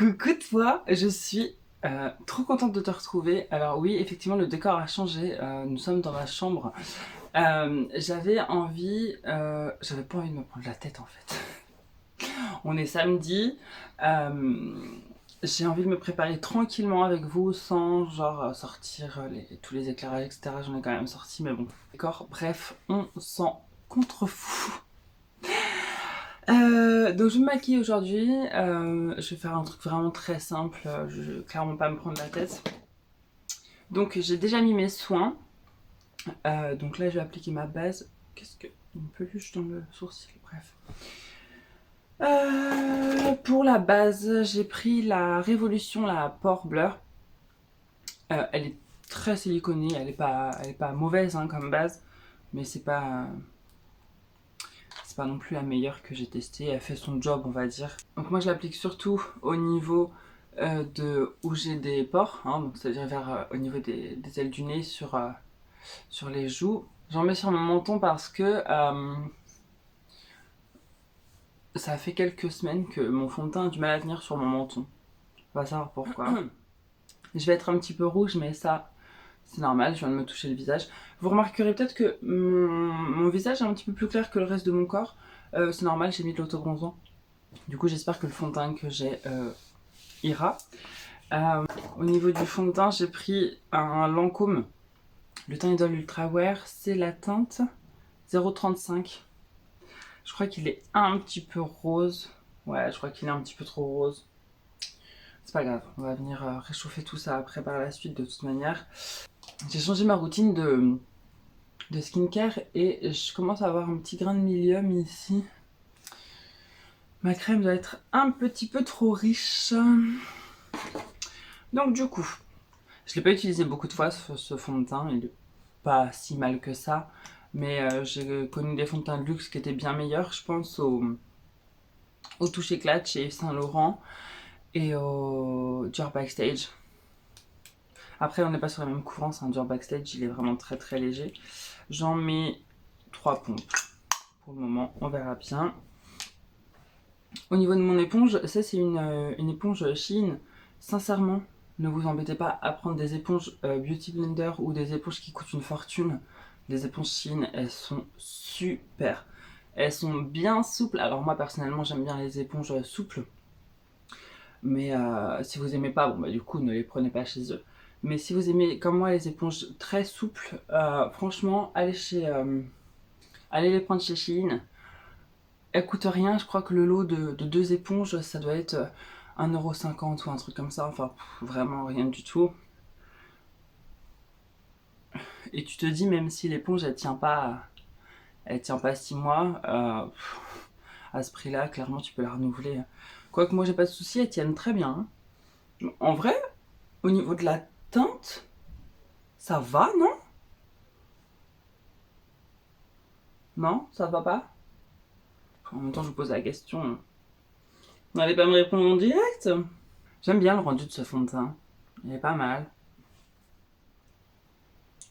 Coucou toi, je suis trop contente de te retrouver. Alors oui, effectivement, le décor a changé. Nous sommes dans ma chambre. J'avais pas envie de me prendre la tête en fait. On est samedi. J'ai envie de me préparer tranquillement avec vous sans genre sortir tous les éclairages, etc. J'en ai quand même sorti, mais bon. D'accord, bref, on s'en contrefou. Donc je me maquille aujourd'hui, je vais faire un truc vraiment très simple, je vais clairement pas me prendre la tête. Donc j'ai déjà mis mes soins, donc là je vais appliquer ma base. Qu'est-ce que... une peluche dans le sourcil, bref. Pour la base, j'ai pris la Révolution, la Pore Blur. Elle est très siliconée, elle est pas mauvaise hein, comme base, mais c'est pas non plus la meilleure que j'ai testée. Elle fait son job, on va dire. Donc moi je l'applique surtout au niveau de où j'ai des pores, hein, donc c'est-à-dire au niveau des ailes du nez, sur les joues. J'en mets sur mon menton parce que ça fait quelques semaines que mon fond de teint a du mal à venir sur mon menton. On va savoir pourquoi. Je vais être un petit peu rouge, mais ça, c'est normal, je viens de me toucher le visage. Vous remarquerez peut-être que mon visage est un petit peu plus clair que le reste de mon corps. C'est normal, j'ai mis de l'autobronzant. Du coup, j'espère que le fond de teint que j'ai ira. Au niveau du fond de teint, j'ai pris un Lancôme. Le teint Idol Ultra Wear, c'est la teinte 035. Je crois qu'il est un petit peu rose. Ouais, je crois qu'il est un petit peu trop rose. C'est pas grave, on va venir réchauffer tout ça après par la suite de toute manière. J'ai changé ma routine de skincare et je commence à avoir un petit grain de milium ici. Ma crème doit être un petit peu trop riche. Donc du coup, je l'ai pas utilisé beaucoup de fois ce fond de teint, il est pas si mal que ça. Mais j'ai connu des fonds de teint de luxe qui étaient bien meilleurs, je pense au Touche Éclate chez Yves Saint Laurent et au Dior Backstage. Après, on n'est pas sur la même courance, hein. Dior Backstage, il est vraiment très très léger. J'en mets 3 pompes pour le moment, on verra bien. Au niveau de mon éponge, ça c'est une éponge Shein. Sincèrement, ne vous embêtez pas à prendre des éponges Beauty Blender ou des éponges qui coûtent une fortune. Les éponges Shein, elles sont super. Elles sont bien souples. Alors moi personnellement, j'aime bien les éponges souples. Mais si vous aimez pas, bon bah du coup, ne les prenez pas chez eux. Mais si vous aimez, comme moi, les éponges très souples, franchement, allez les prendre chez Shein. Elle coûte rien, je crois que le lot de 2 éponges, ça doit être 1,50€ ou un truc comme ça. Enfin, vraiment rien du tout. Et tu te dis, même si l'éponge, elle tient pas 6 mois, à ce prix-là, clairement, tu peux la renouveler. Quoique moi, j'ai pas de soucis, elles tiennent très bien, hein. En vrai, au niveau de la teinte, ça va, non? Non, ça va pas? En même temps, je vous pose la question. Vous n'allez pas me répondre en direct? J'aime bien le rendu de ce fond de teint. Il est pas mal.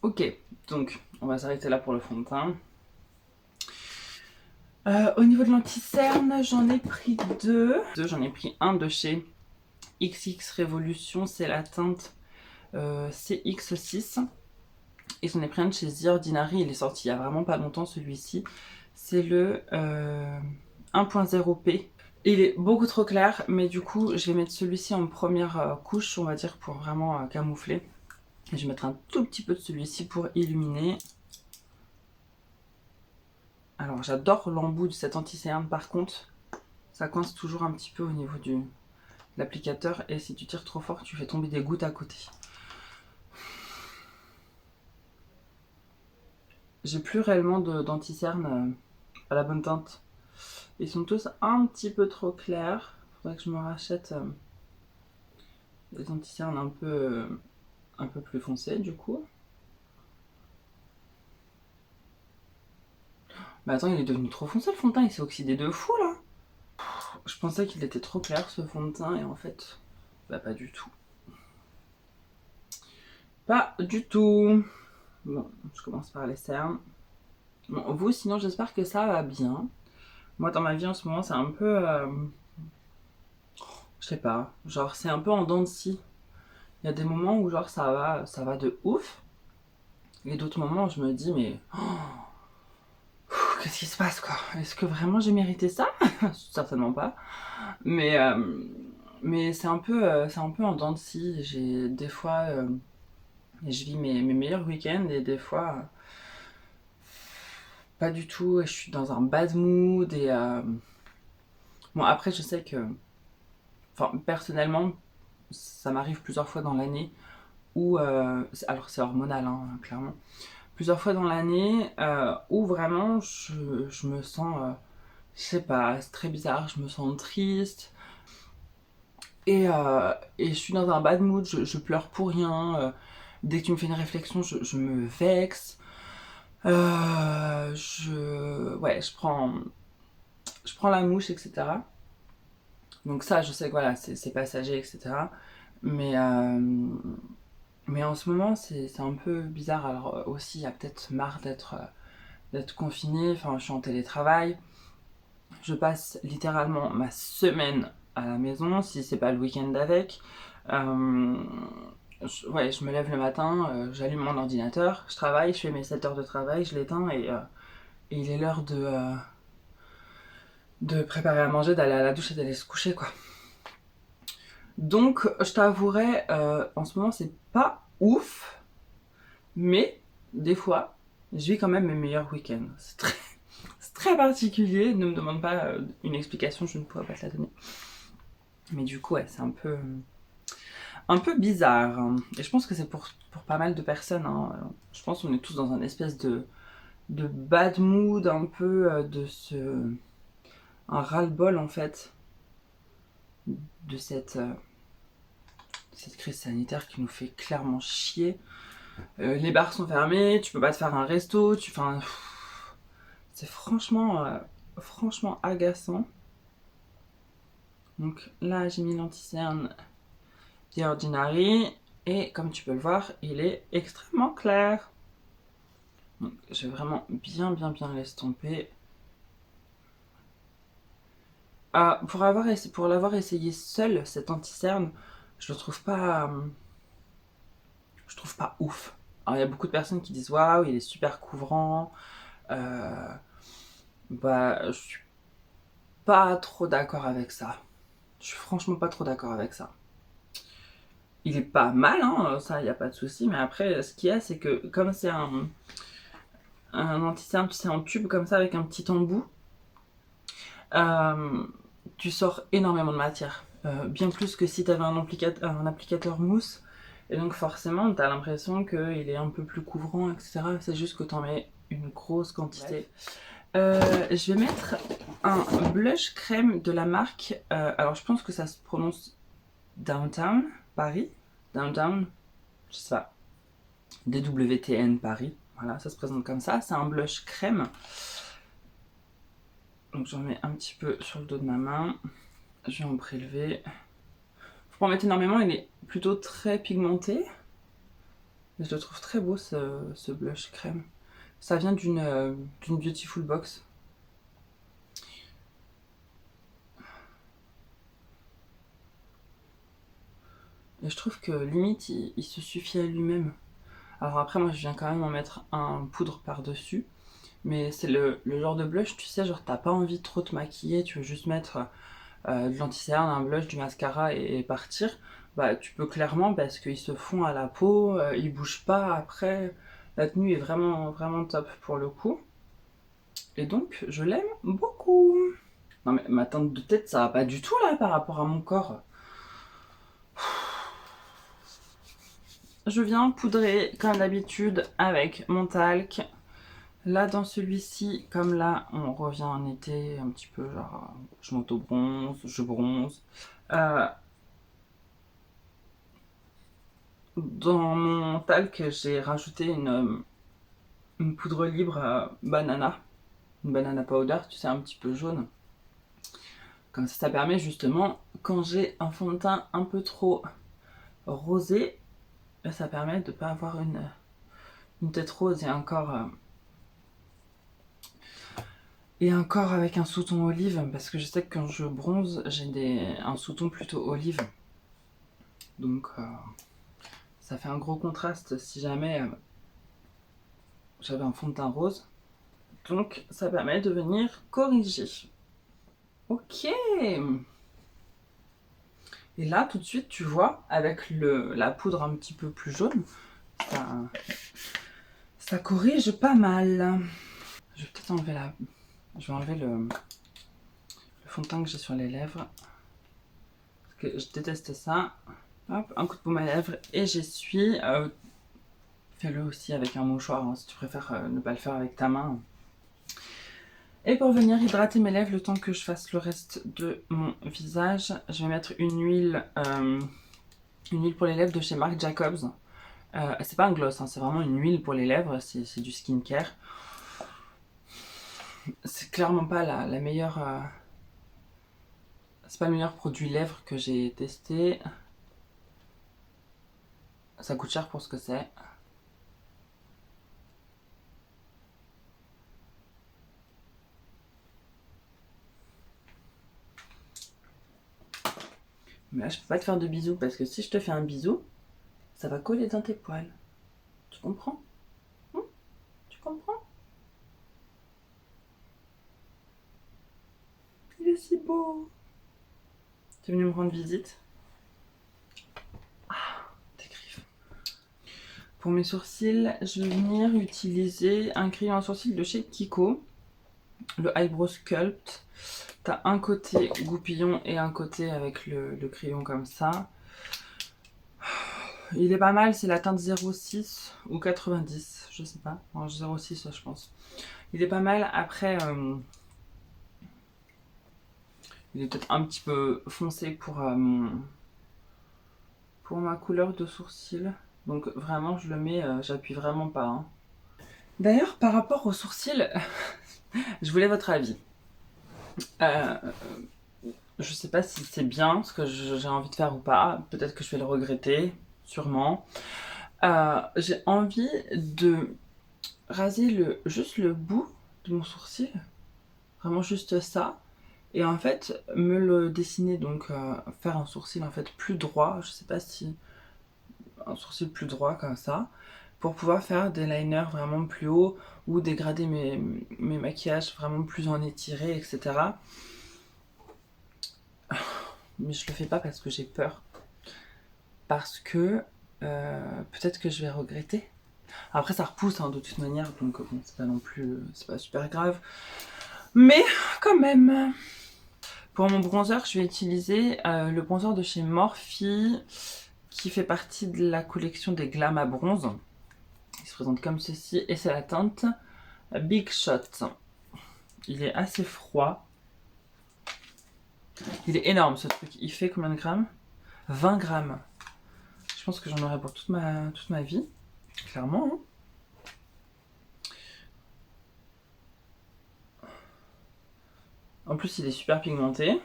Ok, donc on va s'arrêter là pour le fond de teint. Au niveau de l'anti-cerne, j'en ai pris 2. J'en ai pris un de chez XX Révolution, c'est la teinte CX6. Et j'en ai pris un de chez The Ordinary, il est sorti il y a vraiment pas longtemps celui-ci. C'est le 1.0P. Il est beaucoup trop clair, mais du coup je vais mettre celui-ci en première couche, on va dire, pour vraiment camoufler. Et je vais mettre un tout petit peu de celui-ci pour illuminer. Alors j'adore l'embout de cet anti-cerne, par contre ça coince toujours un petit peu au niveau de l'applicateur et si tu tires trop fort tu fais tomber des gouttes à côté. J'ai plus réellement d'anti-cerne à la bonne teinte. Ils sont tous un petit peu trop clairs. Faudrait que je me rachète des anti-cernes un peu plus foncés du coup. Mais attends, il est devenu trop foncé le fond de teint, il s'est oxydé de fou là. Je pensais qu'il était trop clair ce fond de teint et en fait, bah pas du tout. Pas du tout. Bon, je commence par les cernes. Bon, vous sinon j'espère que ça va bien. Moi dans ma vie en ce moment c'est un peu Je sais pas, genre c'est un peu en dents de scie. Il y a des moments où genre ça va de ouf. Et d'autres moments je me dis mais qu'est-ce qui se passe quoi? Est-ce que vraiment j'ai mérité ça? Certainement pas. Mais, euh, mais c'est un peu en dents de scie. J'ai des fois, je vis mes meilleurs week-ends et des fois, pas du tout. Je suis dans un bad mood et bon après je sais que, enfin personnellement, ça m'arrive plusieurs fois dans l'année où, alors c'est hormonal hein, clairement, plusieurs fois dans l'année où vraiment je me sens, je sais pas, c'est très bizarre, je me sens triste. Et je suis dans un bad mood, je pleure pour rien. Dès que tu me fais une réflexion, je me vexe. Ouais, je prends la mouche, etc. Donc ça, je sais que voilà, c'est passager, etc. Mais, euh, mais en ce moment, c'est un peu bizarre. Alors aussi, il y a peut-être marre d'être confiné. Enfin, je suis en télétravail. Je passe littéralement ma semaine à la maison, si c'est pas le week-end avec. Euh, ouais, je me lève le matin, j'allume mon ordinateur, je travaille, je fais mes 7 heures de travail, je l'éteins et il est l'heure de préparer à manger, d'aller à la douche et d'aller se coucher quoi. Donc je t'avouerai, en ce moment c'est pas ouf, mais des fois je vis quand même mes meilleurs week-ends. C'est très particulier, ne me demande pas une explication, je ne pourrais pas te la donner. Mais du coup, ouais, c'est un peu bizarre, hein. Et je pense que c'est pour pas mal de personnes, hein. Je pense qu'on est tous dans un espèce de bad mood, un peu un ras-le-bol en fait, de cette crise sanitaire qui nous fait clairement chier. Les bars sont fermés, tu peux pas te faire un resto, enfin, c'est franchement agaçant. Donc là, j'ai mis l'anti-cerne The Ordinary, et comme tu peux le voir, il est extrêmement clair. Donc, je vais vraiment bien l'estomper. Pour l'avoir essayé seul, cet anti-cerne, je le trouve pas, je trouve pas ouf. Alors il y a beaucoup de personnes qui disent waouh, il est super couvrant. Euh, Bah, je suis pas trop d'accord avec ça. Je suis franchement pas trop d'accord avec ça. Il est pas mal, hein, ça, il y a pas de souci. Mais après, ce qu'il y a, c'est que comme c'est un anti-cerne, tu sais, en tube comme ça avec un petit embout, euh, tu sors énormément de matière. Bien plus que si tu avais un applicateur mousse. Et donc forcément, tu as l'impression qu'il est un peu plus couvrant, etc. C'est juste que tu en mets une grosse quantité. Je vais mettre un blush crème de la marque. Alors je pense que ça se prononce Downtown Paris. Downtown, je sais pas. DWTN Paris. Voilà, ça se présente comme ça. C'est un blush crème. Donc j'en mets un petit peu sur le dos de ma main. Je vais en prélever. Faut pas en mettre énormément, il est plutôt très pigmenté. Je le trouve très beau ce blush crème. Ça vient d'une Beautiful Box. Et je trouve que limite il se suffit à lui-même. Alors après moi je viens quand même en mettre un poudre par-dessus. Mais c'est le genre de blush, tu sais, genre t'as pas envie de trop te maquiller, tu veux juste mettre de l'anti-cerne, un blush, du mascara et partir. Bah tu peux clairement parce qu'ils se font à la peau, ils bougent pas après. La tenue est vraiment top pour le coup. Et donc je l'aime beaucoup. Non mais ma teinte de tête ça va pas du tout là par rapport à mon corps. Je viens poudrer comme d'habitude avec mon talc. Là, dans celui-ci, comme là, on revient en été, un petit peu, genre, je m'auto-bronze, je bronze. Euh, dans mon talc, j'ai rajouté une poudre libre banana, une banana powder, tu sais, un petit peu jaune. Comme ça permet justement, quand j'ai un fond de teint un peu trop rosé, ça permet de ne pas avoir une tête rose et un corps Et un corps avec un sous-ton olive, parce que je sais que quand je bronze, j'ai un sous-ton plutôt olive. Donc ça fait un gros contraste si jamais j'avais un fond de teint rose. Donc ça permet de venir corriger. Ok. Et là tout de suite tu vois avec la poudre un petit peu plus jaune, ça corrige pas mal. Je vais peut-être enlever je vais enlever le fond de teint que j'ai sur les lèvres. Parce que je déteste ça. Hop, un coup de paume à lèvres et j'essuie. Fais-le aussi avec un mouchoir hein, si tu préfères ne pas le faire avec ta main. Et pour venir hydrater mes lèvres le temps que je fasse le reste de mon visage, je vais mettre une huile pour les lèvres de chez Marc Jacobs. C'est pas un gloss, hein, c'est vraiment une huile pour les lèvres, c'est du skincare. C'est clairement pas la meilleure... c'est pas le meilleur produit lèvres que j'ai testé. Ça coûte cher pour ce que c'est. Mais là, je peux pas te faire de bisous parce que si je te fais un bisou, ça va coller dans tes poils. Tu comprends? Tu comprends? Il est si beau. Tu es venu me rendre visite? Ah, tes griffes. Pour mes sourcils, je vais venir utiliser un crayon à sourcils de chez Kiko. Le Eyebrow Sculpt. T'as un côté goupillon et un côté avec le crayon comme ça. Il est pas mal, c'est la teinte 06 ou 90, je sais pas. Non, 06 je pense. Il est pas mal, après il est peut-être un petit peu foncé pour ma couleur de sourcil. Donc vraiment je le mets, j'appuie vraiment pas. Hein. D'ailleurs par rapport aux sourcils, je voulais votre avis. Je sais pas si c'est bien ce que j'ai envie de faire ou pas. Peut-être que je vais le regretter, sûrement. J'ai envie de raser juste le bout de mon sourcil. Vraiment juste ça. Et en fait, me le dessiner, donc faire un sourcil en fait plus droit. Je sais pas si... Un sourcil plus droit comme ça. Pour pouvoir faire des liners vraiment plus hauts ou dégrader mes maquillages vraiment plus en étiré, etc. Mais je le fais pas parce que j'ai peur. Parce que peut-être que je vais regretter. Après ça repousse hein, de toute manière, donc bon, c'est pas non plus, c'est pas super grave. Mais quand même. Pour mon bronzer, je vais utiliser le bronzer de chez Morphe qui fait partie de la collection des Glam à bronze. Il se présente comme ceci et c'est la teinte Big Shot. Il est assez froid. Il est énorme ce truc. Il fait combien de grammes? 20 grammes. Je pense que j'en aurai pour toute ma vie. Clairement. Hein. En plus, il est super pigmenté.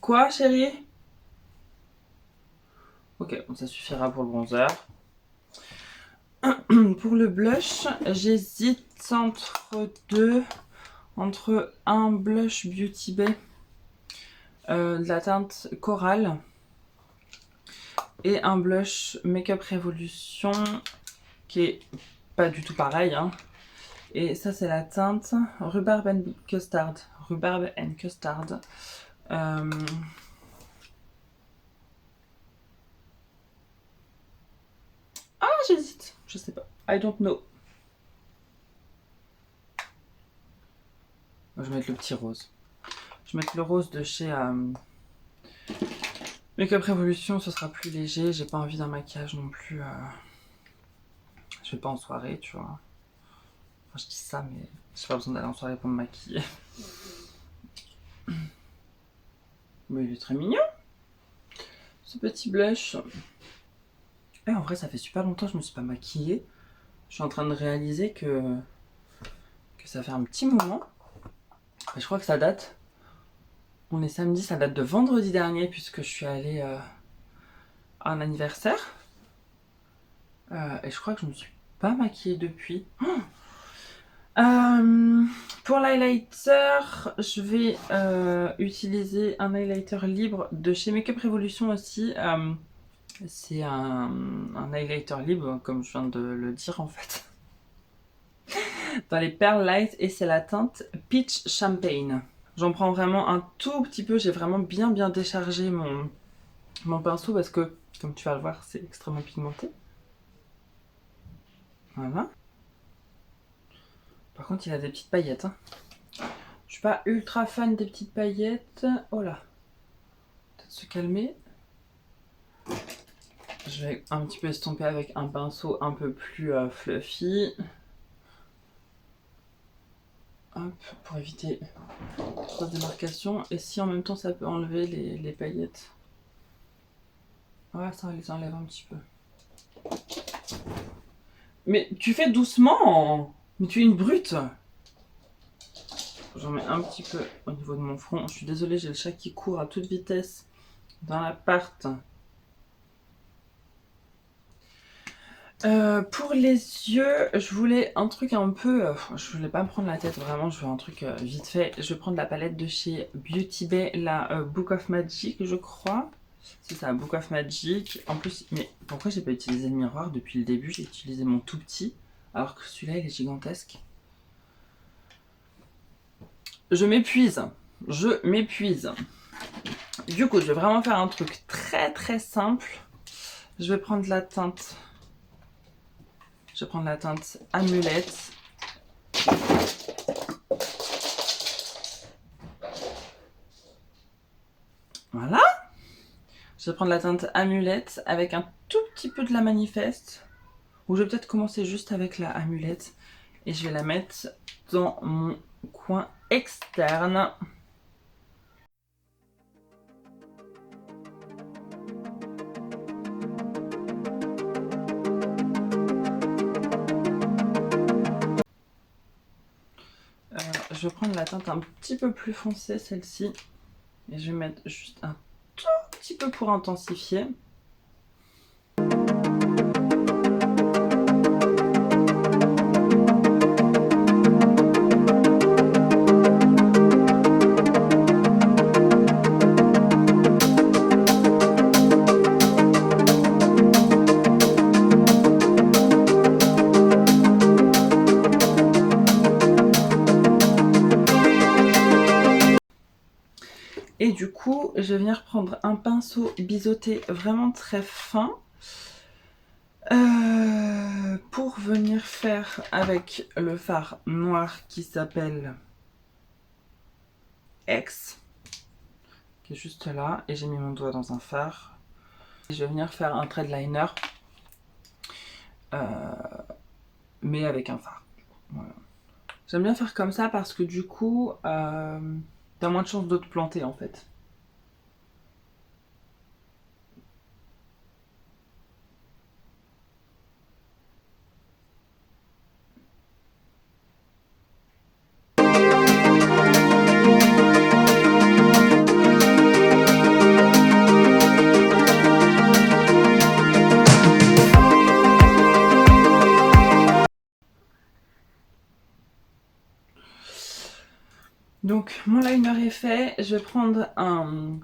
Quoi, chérie? Ok, bon, ça suffira pour le bronzer. Pour le blush, j'hésite entre un blush Beauty Bay de la teinte Coral et un blush Makeup Revolution qui est pas du tout pareil. Hein. Et ça, c'est la teinte Rhubarb and Custard. Rhubarb and Custard. Ah, j'hésite. Je sais pas. I don't know. Je vais mettre le petit rose. Je vais mettre le rose de chez Makeup Revolution. Ce sera plus léger. J'ai pas envie d'un maquillage non plus. Je vais pas en soirée, tu vois. Enfin, je dis ça, mais j'ai pas besoin d'aller en soirée pour me maquiller. Mais il est très mignon, ce petit blush. Et en vrai, ça fait super longtemps que je me suis pas maquillée. Je suis en train de réaliser que ça fait un petit moment. Et je crois que ça date. On est samedi, ça date de vendredi dernier puisque je suis allée à un anniversaire. Et je crois que je me suis pas maquillée depuis. Pour l'highlighter, je vais utiliser un highlighter libre de chez Makeup Revolution aussi. C'est un highlighter libre, comme je viens de le dire en fait, dans les perles light, et c'est la teinte Peach Champagne. J'en prends vraiment un tout petit peu, j'ai vraiment bien déchargé mon pinceau parce que, comme tu vas le voir, c'est extrêmement pigmenté. Voilà. Par contre, il a des petites paillettes. Hein. Je suis pas ultra fan des petites paillettes. Oh là. Peut-être se calmer. Je vais un petit peu estomper avec un pinceau un peu plus fluffy. Hop, pour éviter trop de démarcation. Et si en même temps ça peut enlever les paillettes. Ouais, ça les enlève un petit peu. Mais tu fais doucement! Mais tu es une brute! J'en mets un petit peu au niveau de mon front. Je suis désolée, j'ai le chat qui court à toute vitesse dans l'appart. Pour les yeux, je voulais un truc un peu... je voulais pas me prendre la tête, vraiment, je veux un truc vite fait. Je vais prendre la palette de chez Beauty Bay, la Book of Magic, je crois. C'est ça, Book of Magic. En plus, mais pourquoi j'ai pas utilisé le miroir depuis le début? J'ai utilisé mon tout petit, alors que celui-là, il est gigantesque. Je m'épuise. Je m'épuise. Du coup, je vais vraiment faire un truc très simple. Je vais prendre la teinte... Je vais prendre la teinte Amulette. Voilà. Je vais prendre la teinte Amulette avec un tout petit peu de la Manifeste. Ou je vais peut-être commencer juste avec la Amulette. Et je vais la mettre dans mon coin externe. Je vais prendre la teinte un petit peu plus foncée, celle-ci. Et je vais mettre juste un tout petit peu pour intensifier. Et du coup, je vais venir prendre un pinceau biseauté vraiment très fin pour venir faire avec le fard noir qui s'appelle X, qui est juste là. Et j'ai mis mon doigt dans un fard. Et je vais venir faire un trait de liner, mais avec un fard. Voilà. J'aime bien faire comme ça parce que du coup, t'as moins de chances de te planter en fait. Donc mon liner est fait, je vais prendre un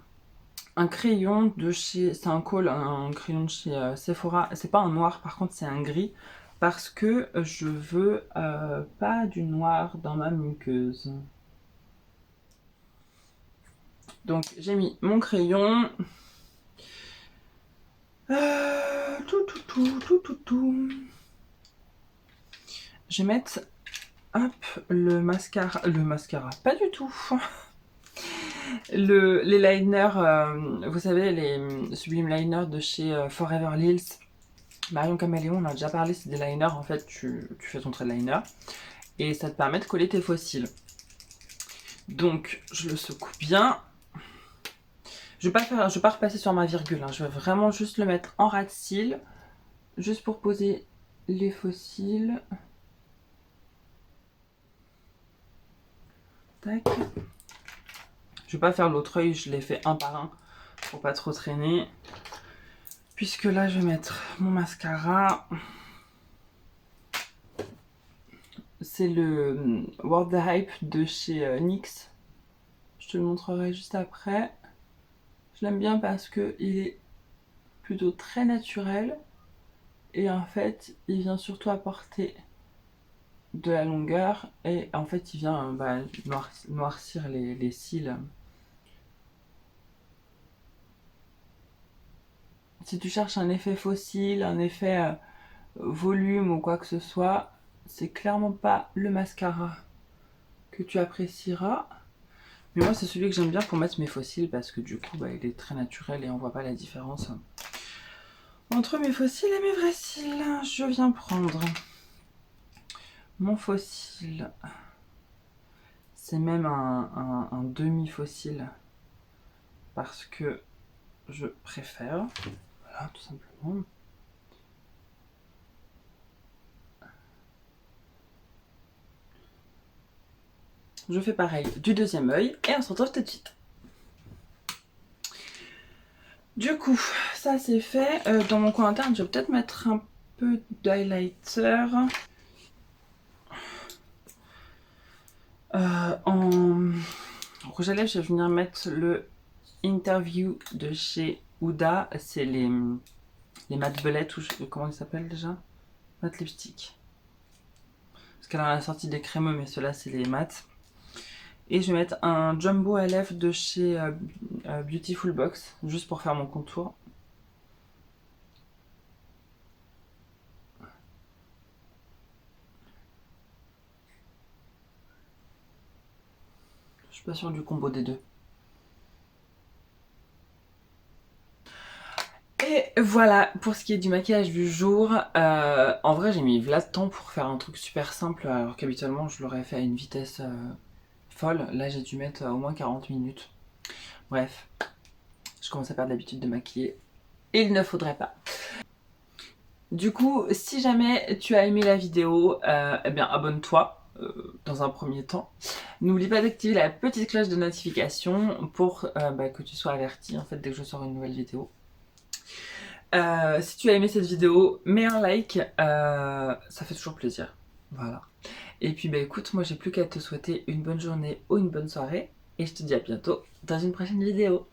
crayon de chez, c'est un crayon de chez Sephora, c'est pas un noir par contre c'est un gris, parce que je veux pas du noir dans ma muqueuse. Donc j'ai mis mon crayon, je vais mettre hop, le mascara, pas du tout. Les liners, vous savez, les Sublime Liners de chez Forever Lils, Marion Caméléon, on a déjà parlé, c'est des liners, en fait, tu fais ton trait de liner et ça te permet de coller tes fossiles. Donc, je le secoue bien. Je vais pas repasser sur ma virgule, hein. Je vais vraiment juste le mettre en ras de cils, juste pour poser les fossiles. Tac. Je vais pas faire l'autre œil, je l'ai fait un par un pour pas trop traîner. Puisque là, je vais mettre mon mascara. c'est le World the Hype de chez NYX. Je te le montrerai juste après. Je l'aime bien parce que il est plutôt très naturel. Et en fait, il vient surtout apporter de la longueur. Et en fait, il vient noircir les cils. Si tu cherches un effet fossile, un effet volume ou quoi que ce soit, c'est clairement pas le mascara que tu apprécieras. Mais moi, c'est celui que j'aime bien pour mettre mes fossiles parce que du coup, il est très naturel et on voit pas la différence entre mes fossiles et mes vrais cils. Je viens prendre mon fossile. C'est même un demi-fossile parce que je préfère. Voilà, tout simplement. Je fais pareil du deuxième œil et on se retrouve tout de suite. Du coup, ça c'est fait. Dans mon coin interne, je vais peut-être mettre un peu d'highlighter. En rouge à lèvres, je vais venir mettre le Interview de chez Huda. C'est les matte bellettes ou comment ils s'appellent déjà? Matte lipstick. Parce qu'elle en a sorti des crémeux, mais ceux-là c'est les mattes. Et je vais mettre un jumbo à lèvres de chez Beautiful Box, juste pour faire mon contour. Je suis pas sûre du combo des deux. Et voilà pour ce qui est du maquillage du jour. En vrai, j'ai mis là de temps pour faire un truc super simple, alors qu'habituellement je l'aurais fait à une vitesse folle. Là, j'ai dû mettre au moins 40 minutes. Bref, je commence à perdre l'habitude de maquiller. Et il ne faudrait pas. Du coup, si jamais tu as aimé la vidéo, eh bien abonne-toi dans un premier temps. N'oublie pas d'activer la petite cloche de notification pour que tu sois averti en fait dès que je sors une nouvelle vidéo. Si tu as aimé cette vidéo, mets un like, ça fait toujours plaisir. Voilà. Et puis écoute, moi j'ai plus qu'à te souhaiter une bonne journée ou une bonne soirée. Et je te dis à bientôt dans une prochaine vidéo.